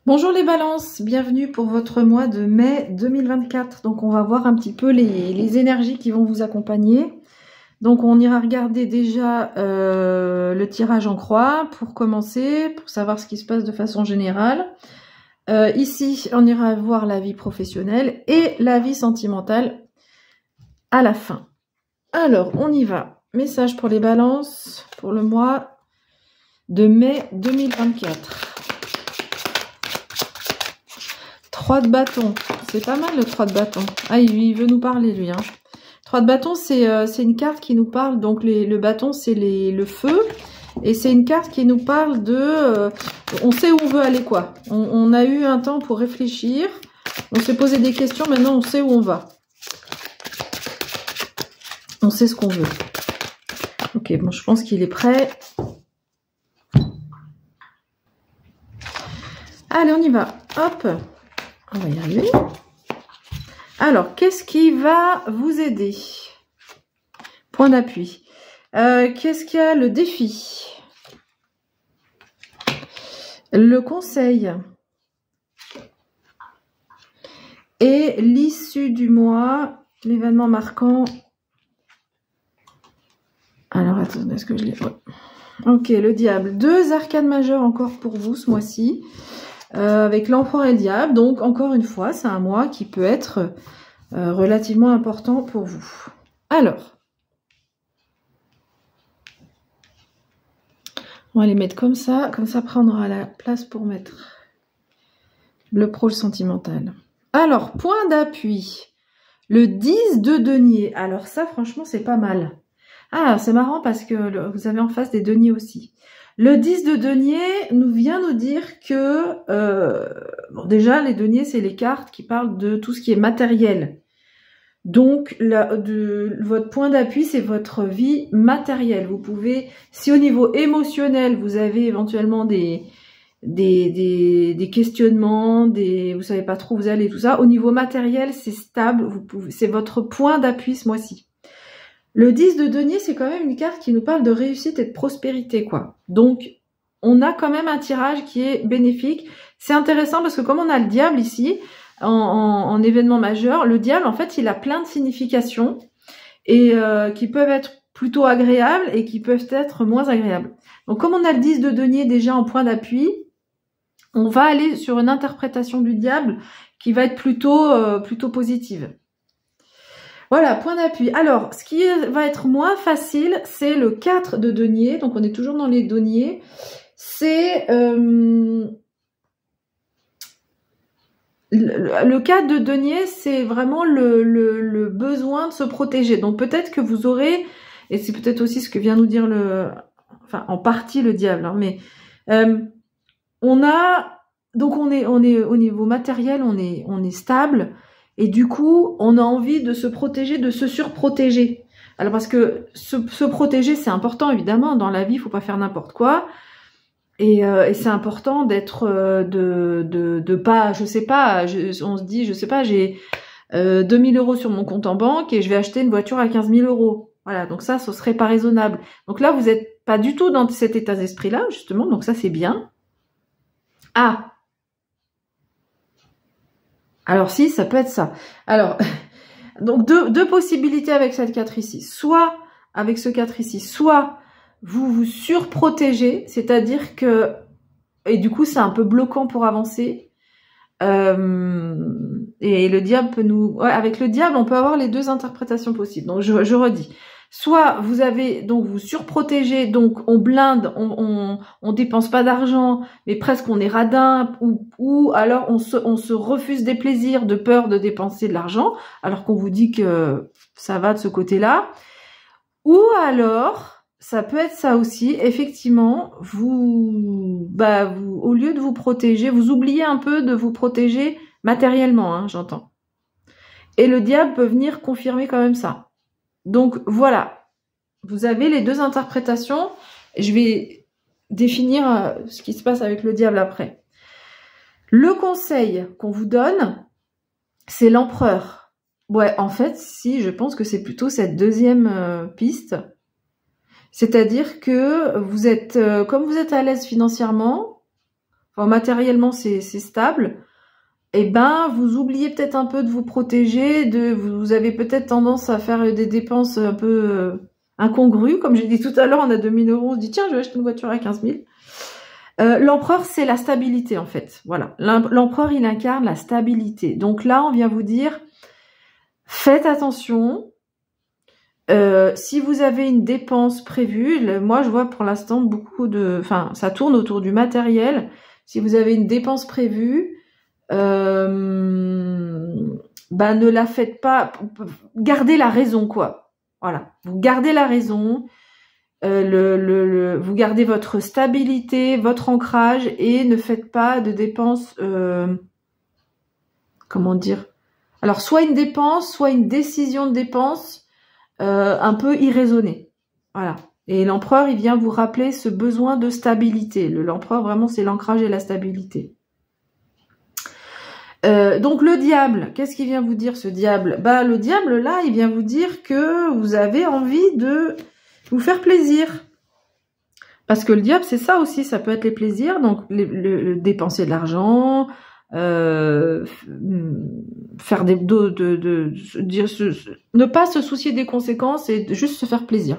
Bonjour les balances, bienvenue pour votre mois de mai 2024. Donc on va voir un petit peu les énergies qui vont vous accompagner. Donc on ira regarder déjà le tirage en croix pour commencer, pour savoir ce qui se passe de façon générale. Ici on ira voir la vie professionnelle et la vie sentimentale à la fin. Alors on y va. Message pour les balances pour le mois de mai 2024. 3 de bâton, c'est pas mal le 3 de bâton. Ah, il veut nous parler lui. 3 de bâton, c'est une carte qui nous parle, donc le bâton c'est le feu. Et c'est une carte qui nous parle de... on sait où on veut aller quoi. On a eu un temps pour réfléchir, on s'est posé des questions, maintenant on sait où on va. On sait ce qu'on veut. Ok, bon, je pense qu'il est prêt. Allez, on y va. Hop. On va y arriver. Alors, qu'est-ce qui va vous aider? Point d'appui. Qu'est-ce qu'il y a? Le défi. Le conseil. Et l'issue du mois. L'événement marquant. Alors, attendez, est-ce que je l'ai... Ouais. Ok, le diable. 2 arcanes majeures encore pour vous ce mois-ci. Avec l'empereur et le diable. Donc, encore une fois, c'est un mois qui peut être relativement important pour vous. Alors, on va les mettre comme ça prendra la place pour mettre le proche sentimental. Alors, point d'appui. Le 10 de denier. Alors ça, franchement, c'est pas mal. Ah, c'est marrant parce que vous avez en face des deniers aussi. Le 10 de denier vient nous dire que, bon, déjà, les deniers, c'est les cartes qui parlent de tout ce qui est matériel. Donc, votre point d'appui, c'est votre vie matérielle. Vous pouvez, si au niveau émotionnel, vous avez éventuellement des questionnements, vous savez pas trop où vous allez, tout ça. Au niveau matériel, c'est stable. C'est votre point d'appui ce mois-ci. Le 10 de denier, c'est quand même une carte qui nous parle de réussite et de prospérité, quoi. Donc, on a quand même un tirage qui est bénéfique. C'est intéressant parce que comme on a le diable ici, en événement majeur, le diable, en fait, il a plein de significations et qui peuvent être plutôt agréables et qui peuvent être moins agréables. Donc, comme on a le 10 de denier déjà en point d'appui, on va aller sur une interprétation du diable qui va être plutôt positive. Voilà, point d'appui. Alors, ce qui va être moins facile, c'est le 4 de denier. Donc, on est toujours dans les deniers. C'est le 4 de denier, c'est vraiment le besoin de se protéger. Donc, peut-être que vous aurez, et c'est peut-être aussi ce que vient nous dire enfin, en partie le diable, mais on est au niveau matériel, on est stable. Et du coup, on a envie de se protéger, de se surprotéger. Alors parce que se protéger, c'est important évidemment. Dans la vie, il faut pas faire n'importe quoi. Et c'est important d'être, de pas, je sais pas. On se dit, je sais pas, j'ai 2000 € sur mon compte en banque et je vais acheter une voiture à 15 000 €. Voilà, donc ça, ce serait pas raisonnable. Donc là, vous êtes pas du tout dans cet état d'esprit-là, justement. Donc ça, c'est bien. Ah. Alors si, ça peut être ça. Alors, donc deux possibilités avec cette 4 ici. Soit avec ce 4 ici, soit vous vous surprotégez, c'est-à-dire que, et du coup c'est un peu bloquant pour avancer. Et le diable peut nous... Ouais, avec le diable, on peut avoir les 2 interprétations possibles. Donc je redis. Soit vous avez, donc vous surprotégez, donc on blinde, on dépense pas d'argent, mais presque on est radin, ou alors on se refuse des plaisirs de peur de dépenser de l'argent, alors qu'on vous dit que ça va de ce côté-là. Ou alors, ça peut être ça aussi, effectivement, vous, au lieu de vous protéger, vous oubliez un peu de vous protéger matériellement, j'entends. Et le diable peut venir confirmer quand même ça. Donc voilà, vous avez les 2 interprétations. Je vais définir ce qui se passe avec le diable après. Le conseil qu'on vous donne, c'est l'empereur. Ouais, en fait, si, je pense que c'est plutôt cette deuxième piste. C'est-à-dire que vous êtes, comme vous êtes à l'aise financièrement, enfin matériellement c'est stable, et ben vous oubliez peut-être un peu de vous protéger, vous avez peut-être tendance à faire des dépenses un peu incongrues, comme j'ai dit tout à l'heure, on a 2000 euros, on se dit tiens je vais acheter une voiture à 15 000. L'empereur, c'est la stabilité en fait. Voilà, l'empereur, il incarne la stabilité. Donc là, on vient vous dire, faites attention. Si vous avez une dépense prévue, moi je vois pour l'instant beaucoup de, enfin, ça tourne autour du matériel. Si vous avez une dépense prévue, bah ne la faites pas. Gardez la raison, quoi. Voilà, vous gardez la raison. Vous gardez votre stabilité, votre ancrage et ne faites pas de dépenses, comment dire, alors soit une dépense, soit une décision de dépense un peu irraisonnée. Voilà. Et l'empereur, il vient vous rappeler ce besoin de stabilité. L'empereur, vraiment, c'est l'ancrage et la stabilité. Donc le diable, qu'est-ce qu'il vient vous dire ce diable? Bah le diable, là, il vient vous dire que vous avez envie de vous faire plaisir. Parce que le diable, c'est ça aussi, ça peut être les plaisirs, donc dépenser de l'argent, faire ne pas se soucier des conséquences et juste se faire plaisir.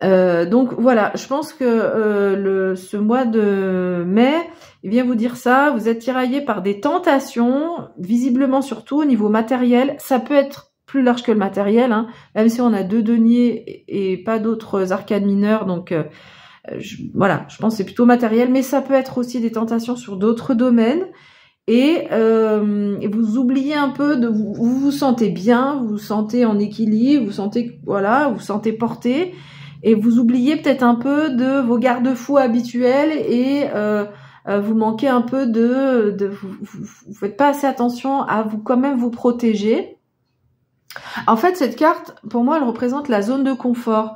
Donc voilà, je pense que ce mois de mai, il vient vous dire ça, vous êtes tiraillé par des tentations, visiblement surtout au niveau matériel, ça peut être plus large que le matériel, hein, même si on a 2 deniers et pas d'autres arcanes mineures, donc voilà, je pense que c'est plutôt matériel, mais ça peut être aussi des tentations sur d'autres domaines, et vous oubliez un peu de vous vous sentez bien, vous vous sentez en équilibre, vous sentez voilà, vous sentez porté, et vous oubliez peut-être un peu de vos garde-fous habituels et vous manquez un peu vous faites pas assez attention à vous quand même vous protéger. En fait, cette carte, pour moi, elle représente la zone de confort.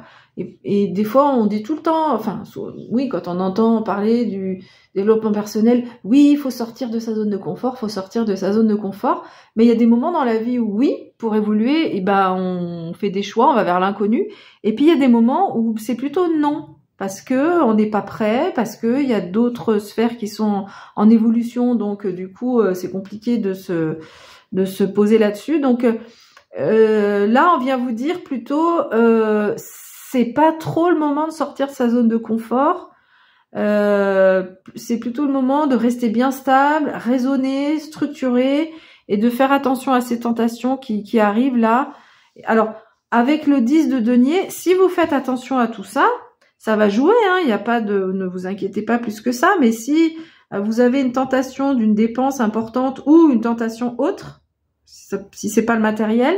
Et des fois, on dit tout le temps, enfin, oui, quand on entend parler du développement personnel, oui, il faut sortir de sa zone de confort, faut sortir de sa zone de confort. Mais il y a des moments dans la vie où oui, pour évoluer, et ben, on fait des choix, on va vers l'inconnu. Et puis il y a des moments où c'est plutôt non, parce que on n'est pas prêt, parce que il y a d'autres sphères qui sont en évolution, donc du coup, c'est compliqué de se poser là-dessus. Donc là, on vient vous dire plutôt, c'est pas trop le moment de sortir de sa zone de confort. C'est plutôt le moment de rester bien stable, raisonné, structuré, et de faire attention à ces tentations qui arrivent là. Alors, avec le 10 de denier, si vous faites attention à tout ça, ça va jouer, hein, il n'y a pas de, ne vous inquiétez pas plus que ça, mais si vous avez une tentation d'une dépense importante ou une tentation autre, si c'est pas le matériel,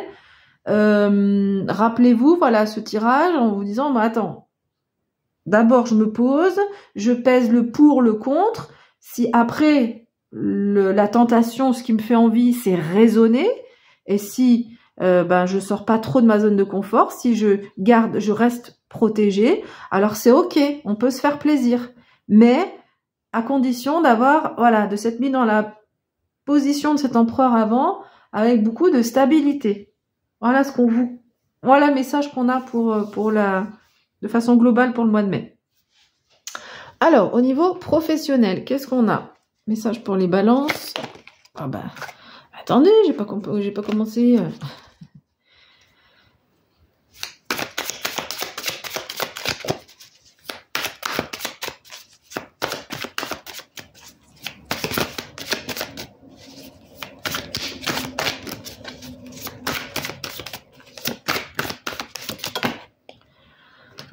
rappelez-vous, voilà, ce tirage en vous disant, bah, attends, d'abord je me pose, je pèse le pour, le contre. Si après la tentation, ce qui me fait envie, c'est raisonner, et si ben je sors pas trop de ma zone de confort, si je reste protégée, alors c'est ok, on peut se faire plaisir, mais à condition d'avoir, voilà, de s'être mis dans la position de cet empereur avant, avec beaucoup de stabilité. Voilà voilà le message qu'on a de façon globale pour le mois de mai. Alors, au niveau professionnel, qu'est-ce qu'on a? Message pour les balances. Ah bah, attendez, j'ai pas commencé.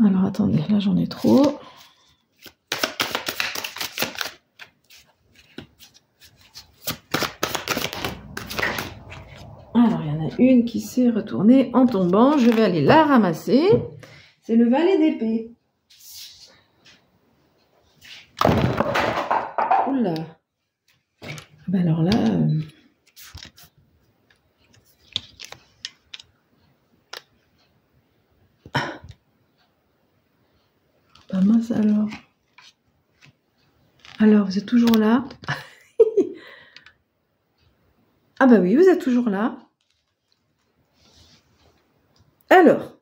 Alors, attendez, là j'en ai trop. Alors, il y en a une qui s'est retournée en tombant. Je vais aller la ramasser. C'est le valet d'épée. Oula. Ben alors là... Bah mince alors. Alors, vous êtes toujours là? Ah bah oui, vous êtes toujours là. Alors,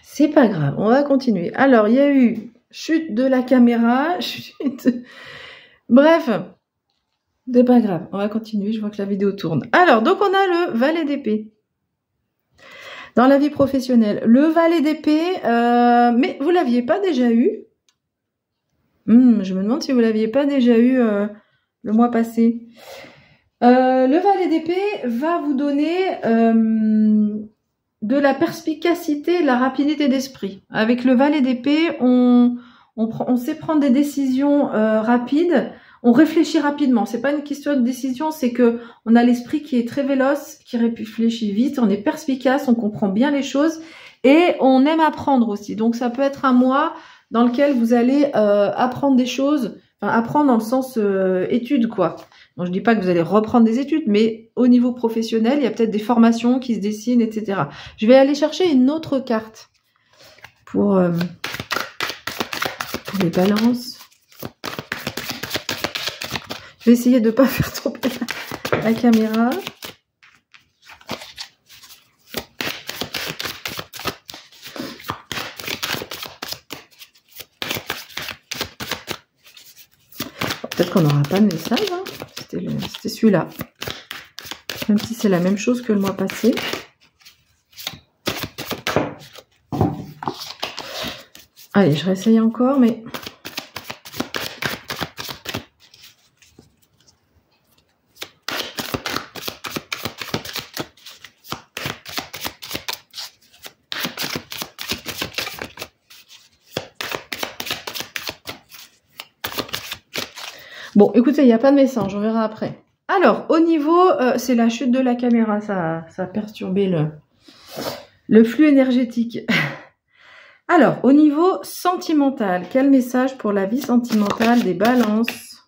c'est pas grave, on va continuer. Alors, il y a eu chute de la caméra, chute... Bref, c'est pas grave, on va continuer, je vois que la vidéo tourne. Alors, donc on a le valet d'épée. Dans la vie professionnelle, le valet d'épée, mais vous l'aviez pas déjà eu? Je me demande si vous l'aviez pas déjà eu le mois passé. Le valet d'épée va vous donner de la perspicacité, de la rapidité d'esprit. Avec le valet d'épée, on sait prendre des décisions rapides. On réfléchit rapidement. C'est pas une question de décision, c'est que on a l'esprit qui est très véloce, qui réfléchit vite. On est perspicace, on comprend bien les choses et on aime apprendre aussi. Donc ça peut être un mois dans lequel vous allez apprendre des choses, enfin apprendre dans le sens études quoi. Donc je dis pas que vous allez reprendre des études, mais au niveau professionnel, il y a peut-être des formations qui se dessinent, etc. Je vais aller chercher une autre carte pour les balances. Je vais essayer de ne pas faire tomber la caméra. Peut-être qu'on n'aura pas de message. Hein. C'était celui-là. Même si c'est la même chose que le mois passé. Allez, je réessaye encore, mais... Bon, écoutez, il n'y a pas de message, on verra après. Alors, au niveau, c'est la chute de la caméra, ça a perturbé le flux énergétique. Alors, au niveau sentimental, quel message pour la vie sentimentale des balances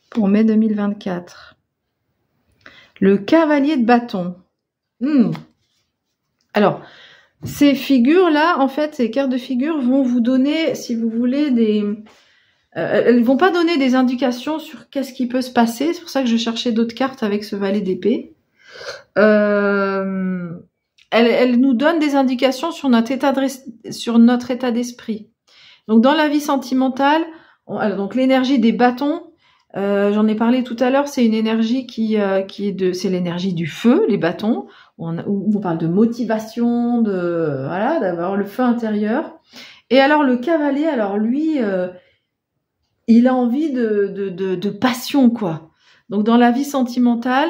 pour mai 2024? Le cavalier de bâton. Alors, ces figures-là, en fait, ces cartes de figures vont vous donner, si vous voulez, elles ne vont pas donner des indications sur qu'est-ce qui peut se passer. C'est pour ça que je cherchais d'autres cartes avec ce valet d'épée. Elles nous donnent des indications sur notre état d'esprit. Donc, dans la vie sentimentale, donc l'énergie des bâtons, j'en ai parlé tout à l'heure, c'est une énergie c'est l'énergie du feu, les bâtons, où on parle de motivation, voilà, d'avoir le feu intérieur. Et alors, le cavalier, alors lui... il a envie de passion, quoi. Donc, dans la vie sentimentale,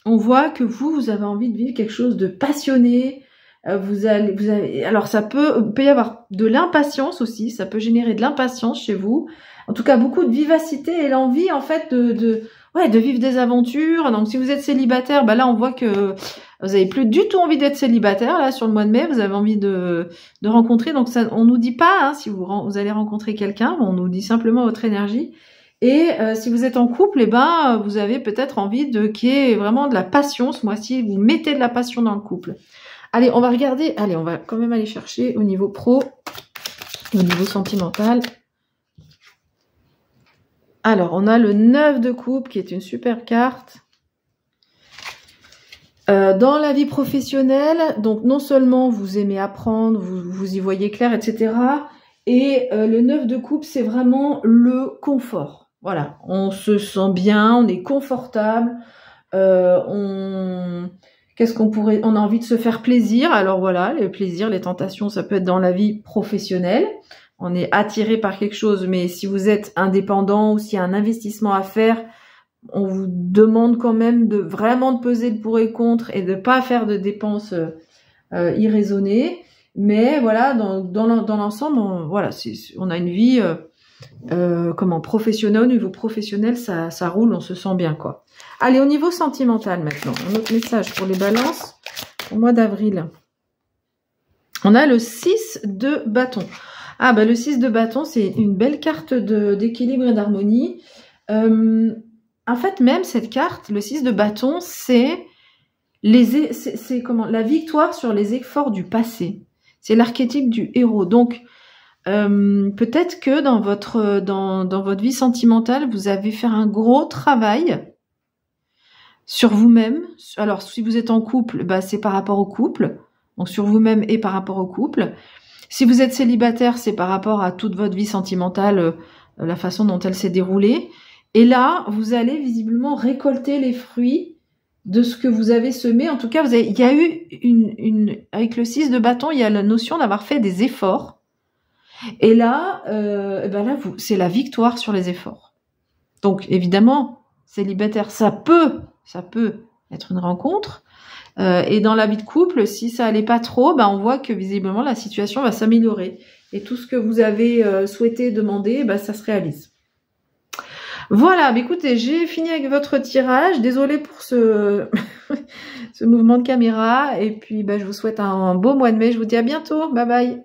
on voit que vous avez envie de vivre quelque chose de passionné. Alors, il peut y avoir de l'impatience aussi. Ça peut générer de l'impatience chez vous. En tout cas, beaucoup de vivacité et l'envie, en fait, de vivre des aventures. Donc, si vous êtes célibataire, bah là, on voit que vous avez plus du tout envie d'être célibataire. Là, sur le mois de mai, vous avez envie de rencontrer. Donc, ça, on nous dit pas hein, si vous allez rencontrer quelqu'un. On nous dit simplement votre énergie. Et si vous êtes en couple, eh ben, vous avez peut-être envie qu'il y ait vraiment de la passion ce mois-ci. Vous mettez de la passion dans le couple. Allez, on va regarder. Allez, on va quand même aller chercher au niveau pro, au niveau sentimental. Alors, on a le 9 de coupe qui est une super carte. Dans la vie professionnelle, donc non seulement vous aimez apprendre, vous y voyez clair, etc. Et le 9 de coupe, c'est vraiment le confort. Voilà, on se sent bien, on est confortable, qu'est-ce qu'on pourrait... On a envie de se faire plaisir. Alors voilà, les plaisirs, les tentations, ça peut être dans la vie professionnelle. On est attiré par quelque chose, mais si vous êtes indépendant ou s'il y a un investissement à faire, on vous demande quand même de vraiment peser le pour et le contre et de pas faire de dépenses irraisonnées. Mais voilà, dans l'ensemble, on a une vie professionnelle. Au niveau professionnel, ça roule, on se sent bien quoi. Allez, au niveau sentimental maintenant, un autre message pour les balances au mois d'avril. On a le 6 de bâton. Ah bah le 6 de bâton, c'est une belle carte d'équilibre et d'harmonie. En fait, même cette carte, le 6 de bâton, c'est la victoire sur les efforts du passé. C'est l'archétype du héros. Donc, peut-être que dans votre vie sentimentale, vous avez fait un gros travail sur vous-même. Alors, si vous êtes en couple, bah, c'est par rapport au couple. Donc, sur vous-même et par rapport au couple. Si vous êtes célibataire, c'est par rapport à toute votre vie sentimentale, la façon dont elle s'est déroulée. Et là, vous allez visiblement récolter les fruits de ce que vous avez semé. En tout cas, il y a eu avec le 6 de bâton, il y a la notion d'avoir fait des efforts. Et là, c'est la victoire sur les efforts. Donc, évidemment, célibataire, ça peut être une rencontre. Et dans la vie de couple, si ça allait pas trop, on voit que visiblement la situation va s'améliorer. Et tout ce que vous avez souhaité demander, ça se réalise. Voilà, écoutez, j'ai fini avec votre tirage. Désolée pour ce mouvement de caméra. Et puis, je vous souhaite un beau mois de mai. Je vous dis à bientôt. Bye bye.